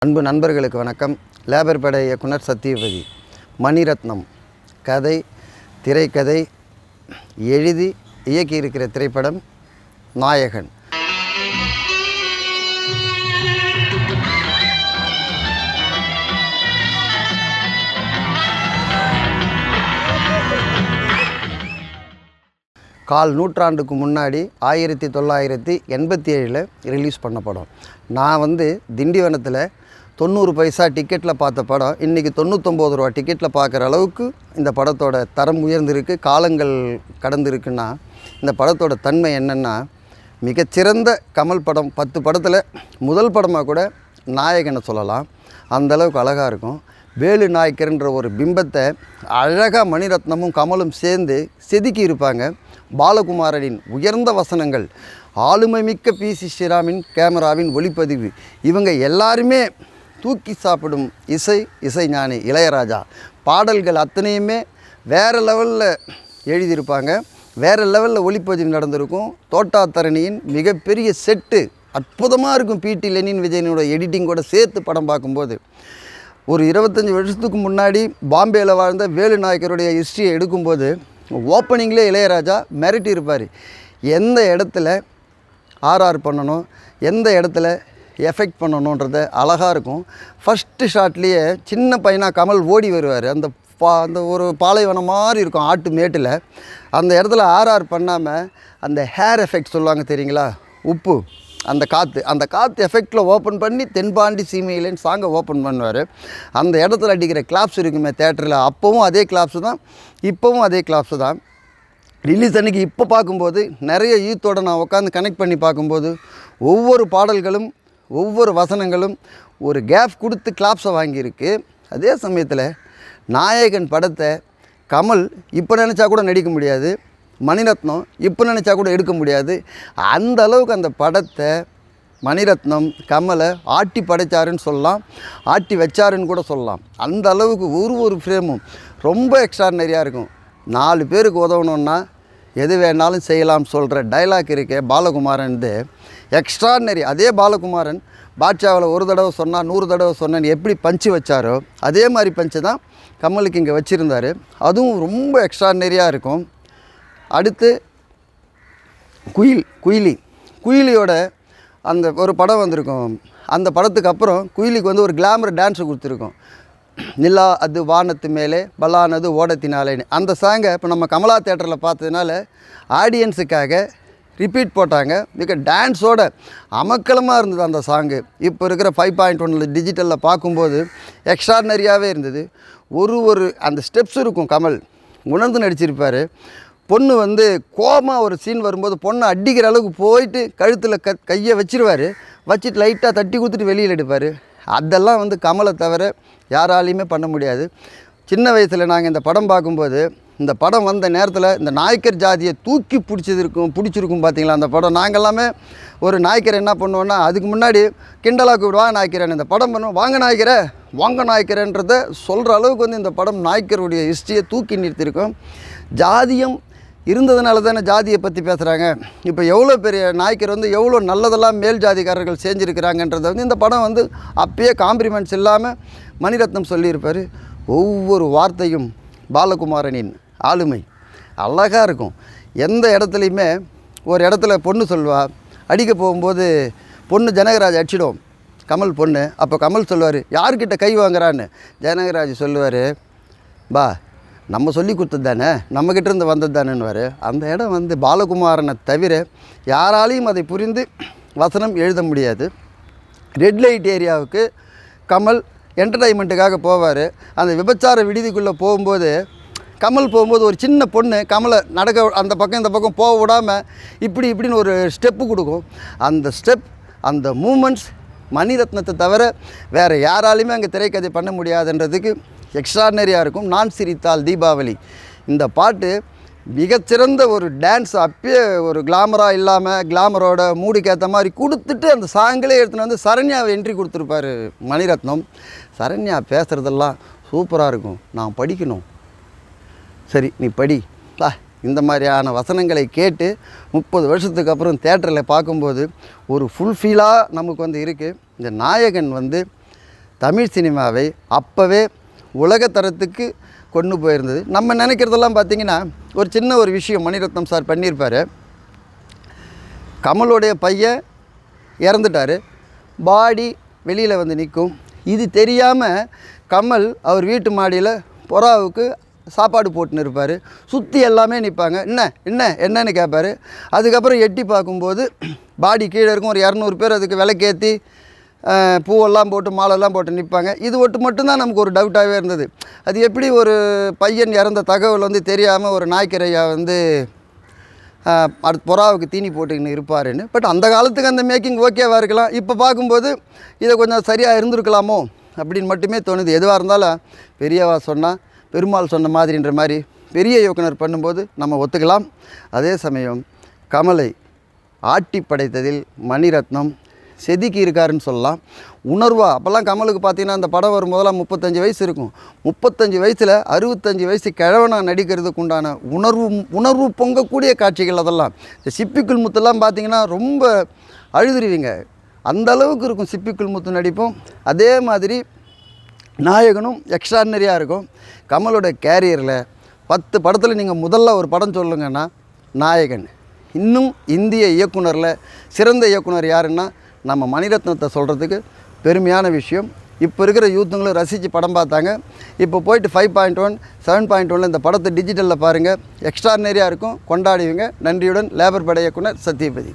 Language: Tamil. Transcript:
அன்பு நண்பர்களுக்கு வணக்கம். லேபர் படை இயக்குனர் சத்யபதி. மணிரத்னம் கதை, திரைக்கதை எழுதி இயக்கியிருக்கிற திரைப்படம் நாயகன். கால் நூற்றாண்டுக்கு முன்னாடி 1987 ரிலீஸ் பண்ண படம். நான் திண்டிவனத்தில் 90 பைசா டிக்கெட்டில் பார்த்த படம் இன்றைக்கி 99 ரூபா டிக்கெட்டில் பார்க்குற அளவுக்கு இந்த படத்தோட தரம் உயர்ந்திருக்கு. காலங்கள் கடந்திருக்குன்னா இந்த படத்தோட தன்மை என்னென்னா, மிகச்சிறந்த கமல் படம் 10 படத்தில் முதல் படமாக கூட நாயகனை சொல்லலாம். அந்தளவுக்கு அழகாக இருக்கும். வேலு நாயக்கர்ன்ற ஒரு பிம்பத்தை அழகாக மணிரத்னமும் கமலும் சேர்ந்து செதுக்கி இருப்பாங்க. பாலகுமாரனின் உயர்ந்த வசனங்கள், ஆளுமை மிக்க பி.சி. ஸ்ரீராமின் கேமராவின் ஒளிப்பதிவு, இவங்க எல்லாருமே தூக்கி சாப்பிடும் இசைஞானி இளையராஜா. பாடல்கள் அத்தனையுமே வேறு லெவலில் எழுதியிருப்பாங்க. வேறு லெவலில் ஒளிப்பதிவு நடந்திருக்கும். தோட்டாத்தரணியின் மிகப்பெரிய செட்டு அற்புதமாக இருக்கும். பி.டி. லெனின் விஜயனோட எடிட்டிங் கூட சேர்த்து படம் பார்க்கும்போது, ஒரு 25 வருஷத்துக்கு முன்னாடி பாம்பேயில் வாழ்ந்த வேலு நாயக்கருடைய ஹிஸ்ட்ரியை எடுக்கும்போது ஓப்பனிங்லேயே இளையராஜா மிரட்டி இருப்பார். எந்த இடத்துல ஆர்ஆர் பண்ணணும், எந்த இடத்துல எஃபெக்ட் பண்ணணுன்றத அழகாக இருக்கும். ஃபஸ்ட்டு ஷாட்லேயே சின்ன பையனாக கமல் ஓடி வருவார். அந்த ஒரு பாலைவனம் மாதிரி இருக்கும் ஆட்டு மேட்டில். அந்த இடத்துல ஆர்ஆர் பண்ணாமல் அந்த ஹேர் எஃபெக்ட் சொல்லுவாங்க தெரியுங்களா, உப்பு, அந்த காற்று எஃபெக்டில் ஓப்பன் பண்ணி தென்பாண்டி சீமையிலேன்னு சாங்கை ஓப்பன் பண்ணுவார். அந்த இடத்துல அடிக்கிற கிளாப்ஸ் இருக்குமே தேட்டரில், அப்போவும் அதே கிளாப்ஸு தான், இப்போவும் அதே கிளாப்ஸு தான். ரிலீஸ் அன்றைக்கி இப்போ பார்க்கும்போது நிறைய யூத்தோடு நான் உட்காந்து கனெக்ட் பண்ணி பார்க்கும்போது ஒவ்வொரு பாடல்களும் ஒவ்வொரு வசனங்களும் ஒரு கேப் கொடுத்து கிளாப்ஸை வாங்கியிருக்கு. அதே சமயத்தில் நாயகன் படத்தை கமல் இப்போ நினச்சா கூட நடிக்க முடியாது, மணிரத்னம் இப்போ நினச்சா கூட எடுக்க முடியாது. அந்த அளவுக்கு அந்த படத்தை மணிரத்னம் கமலை ஆட்டி படைச்சாருன்னு சொல்லலாம், ஆட்டி வச்சாருன்னு கூட சொல்லலாம். அந்த அளவுக்கு ஒரு ஃப்ரேமும் ரொம்ப எக்ஸ்ட்ராடினரியாக இருக்கும். 4 பேருக்கு உதவணுன்னா எது வேணாலும் செய்யலாம் சொல்கிற டைலாக் இருக்கே பாலகுமாரன், எக்ஸ்ட்ராடினரி. அதே பாலகுமாரன் பாட்ஷாவில் ஒரு தடவை சொன்னால் 100 தடவை சொன்னேன்னு எப்படி பஞ்சு வச்சாரோ அதே மாதிரி பஞ்சு தான் கமலுக்கு இங்கே வச்சுருந்தார். அதுவும் ரொம்ப எக்ஸ்ட்ராடினரியாக இருக்கும். அடுத்து குயிலியோட அந்த ஒரு படம் வந்திருக்கும். அந்த படத்துக்கு அப்புறம் குயிலிக்கு ஒரு கிளாமர் டான்ஸு கொடுத்துருக்கோம். நிலா அது வானத்து மேலே பலானது ஓடத்தினாலேன்னு அந்த சாங்கை இப்போ நம்ம கமலா தேட்டரில் பார்த்ததுனால ஆடியன்ஸுக்காக ரிப்பீட் போட்டாங்க. மிக டான்ஸோட அமக்கலமாக இருந்தது அந்த சாங்கு. இப்போ இருக்கிற 5.1 டிஜிட்டலில் பார்க்கும்போது எக்ஸ்ட்ராடினரியாகவே இருந்தது. ஒரு அந்த ஸ்டெப்ஸ் இருக்கும். கமல் உணர்ந்து நடிச்சிருப்பார். பொண்ணு கோபமாக ஒரு சீன் வரும்போது பொண்ணை அடிக்கிற அளவுக்கு போயிட்டு கழுத்தில் கையை வச்சிருவார். வச்சுட்டு லைட்டாக தட்டி கொடுத்துட்டு வெளியில் எடுப்பார். அதெல்லாம் கமலை தவிர யாராலையுமே பண்ண முடியாது. சின்ன வயசில் நாங்கள் இந்த படம் பார்க்கும்போது, இந்த படம் வந்த நேரத்தில் இந்த நாயக்கர் ஜாதியை தூக்கி பிடிச்சிருக்கும் பார்த்தீங்களா அந்த படம். நாங்கள் எல்லாமே ஒரு நாயக்கரை என்ன பண்ணுவோன்னா, அதுக்கு முன்னாடி கிண்டலாக கூப்பிடுவாங்க நாயக்கரன். இந்த படம் பண்ணுவோம், வாங்க நாயக்கரன்றதை சொல்கிற அளவுக்கு இந்த படம் நாயக்கருடைய ஹிஸ்ட்ரியை தூக்கி நிறுத்தியிருக்கோம். ஜாதியம் இருந்ததுனால தானே ஜாதியை பற்றி பேசுகிறாங்க. இப்போ எவ்வளோ பெரிய நாயக்கர் எவ்வளோ நல்லதெல்லாம் மேல் ஜாதிக்காரர்கள் செஞ்சுருக்கிறாங்கன்றதை இந்த படம் அப்பயே காம்ப்ளிமெண்ட்ஸ் இல்லாமல் மணிரத்னம் சொல்லியிருப்பார். ஒவ்வொரு வார்த்தையும் பாலகுமாரனின் ஆளுமை அழகாக இருக்கும். எந்த இடத்துலையுமே ஒரு இடத்துல பொண்ணு சொல்வா, அடிக்க போகும்போது பொண்ணு ஜனகராஜ் அடிச்சிடும் கமல் பொண்ணு. அப்போ கமல் சொல்லுவார், யார்கிட்ட கை வாங்குறான்னு. ஜனகராஜ் சொல்லுவார், பா நம்ம சொல்லி கொடுத்தது தானே, நம்மக்கிட்ட இருந்து வந்தது தானேன்னுவார். அந்த இடம் பாலகுமாரனை தவிர யாராலையும் அதை புரிந்து வசனம் எழுத முடியாது. ரெட் லைட் ஏரியாவுக்கு கமல் என்டர்டைன்மெண்ட்டுக்காக போவார். அந்த விபச்சார விடுதிக்குள்ளே போகும்போது கமல் போகும்போது ஒரு சின்ன பொண்ணு கமலை நடக்க அந்த பக்கம் இந்த பக்கம் போக விடாமல் இப்படின்னு ஒரு ஸ்டெப்பு கொடுக்கும். அந்த ஸ்டெப், அந்த மூமெண்ட்ஸ் மணிரத்னத்தை தவிர வேறு யாராலையுமே அங்கே திரைக்கதை பண்ண முடியாதுன்றதுக்கு எக்ஸ்ட்ராடினரியாக இருக்கும். நான் சிரித்தால் தீபாவளி இந்த பாட்டு மிகச்சிறந்த ஒரு டான்ஸ். அப்பயே ஒரு கிளாமராக இல்லாமல் கிளாமரோட மூடுக்கு ஏற்ற மாதிரி கொடுத்துட்டு அந்த சாங்கிலே எடுத்துன்னு சரண்யாவை என்ட்ரி கொடுத்துருப்பார் மணிரத்னம். சரண்யா பேசுகிறதெல்லாம் சூப்பராக இருக்கும். நான் படிக்கணும், சரி நீ படி, இந்த மாதிரியான வசனங்களை கேட்டு 30 வருஷத்துக்கு அப்புறம் தேட்டரில் பார்க்கும்போது ஒரு ஃபுல்ஃபீலாக நமக்கு இருக்குது. இந்த நாயகன் தமிழ் சினிமாவை அப்போவே உலகத்தரத்துக்கு கொண்டு போயிருந்தது. நம்ம நினைக்கிறதெல்லாம் பார்த்திங்கன்னா ஒரு சின்ன ஒரு விஷயம் மணிரத்னம் சார் பண்ணியிருப்பார். கமலோடைய பையன் இறந்துட்டார், பாடி வெளியில் வந்து நிற்கும். இது தெரியாமல் கமல் அவர் வீட்டு மாடியில் புறாவுக்கு சாப்பாடு போட்டுன்னு இருப்பார். சுற்றி எல்லாமே நிற்பாங்க, என்னன்னு கேட்பார். அதுக்கப்புறம் எட்டி பார்க்கும்போது பாடி கீழே இருக்கும். ஒரு 200 பேர் அதுக்கு விளக்கேற்றி பூவெல்லாம் போட்டு மாலெல்லாம் போட்டு நிற்பாங்க. இது மட்டும்தான் நமக்கு ஒரு டவுட்டாகவே இருந்தது. அது எப்படி ஒரு பையன் இறந்த தகவல் வந்து தெரியாமல் ஒரு நாய்க்கரையா வந்து அடுத்த புறாவுக்கு தீனி போட்டுக்கின்னு இருப்பாருன்னு. பட் அந்த காலத்துக்கு அந்த மேக்கிங் ஓகேவாக இருக்கலாம். இப்போ பார்க்கும்போது இதை கொஞ்சம் சரியாக இருந்திருக்கலாமோ அப்படின்னு மட்டுமே தோணுது. எதுவாக இருந்தாலும் பெரியவா சொன்னால் பெருமாள் சொன்ன மாதிரின்ற மாதிரி பெரிய இயக்குனர் பண்ணும்போது நம்ம ஒத்துக்கலாம். அதே சமயம் கமலை ஆட்டி படைத்ததில் மணிரத்னம் செதுக்கி இருக்காருன்னு சொல்லலாம். உணர்வாக அப்போல்லாம் கமலுக்கு பார்த்திங்கன்னா அந்த படம் வரும்போதெல்லாம் 35 வயசு இருக்கும். 35 வயசில் 65 வயசு கிழவனாக நடிக்கிறதுக்கு உண்டான உணர்வு பொங்கக்கூடிய காட்சிகள் அதெல்லாம். இந்த சிப்பிக்குள் முத்தெல்லாம் பார்த்திங்கன்னா ரொம்ப அழுதுருவீங்க, அந்த அளவுக்கு இருக்கும் சிப்பிக்குள் முத்து நடிப்பும். அதே மாதிரி நாயகனும் எக்ஸ்ட்ராடினரியாக இருக்கும். கமலோட கேரியரில் 10 படத்தில் நீங்கள் முதல்ல ஒரு படம் சொல்லுங்கன்னா நாயகன். இன்னும் இந்திய இயக்குனரில் சிறந்த இயக்குனர் யாருன்னா நம்ம மணிரத்னத்தை சொல்கிறதுக்கு பெருமையான விஷயம். இப்போ இருக்கிற யூத்துங்களும் ரசித்து படம் பார்த்தாங்க. இப்போ போயிட்டு 5.1 7.1 இந்த படத்தை டிஜிட்டலில் பாருங்கள், எக்ஸ்ட்ராடினரியாக இருக்கும், கொண்டாடுவீங்க. நன்றியுடன் லேபர் படை இயக்குனர் சத்யபதி.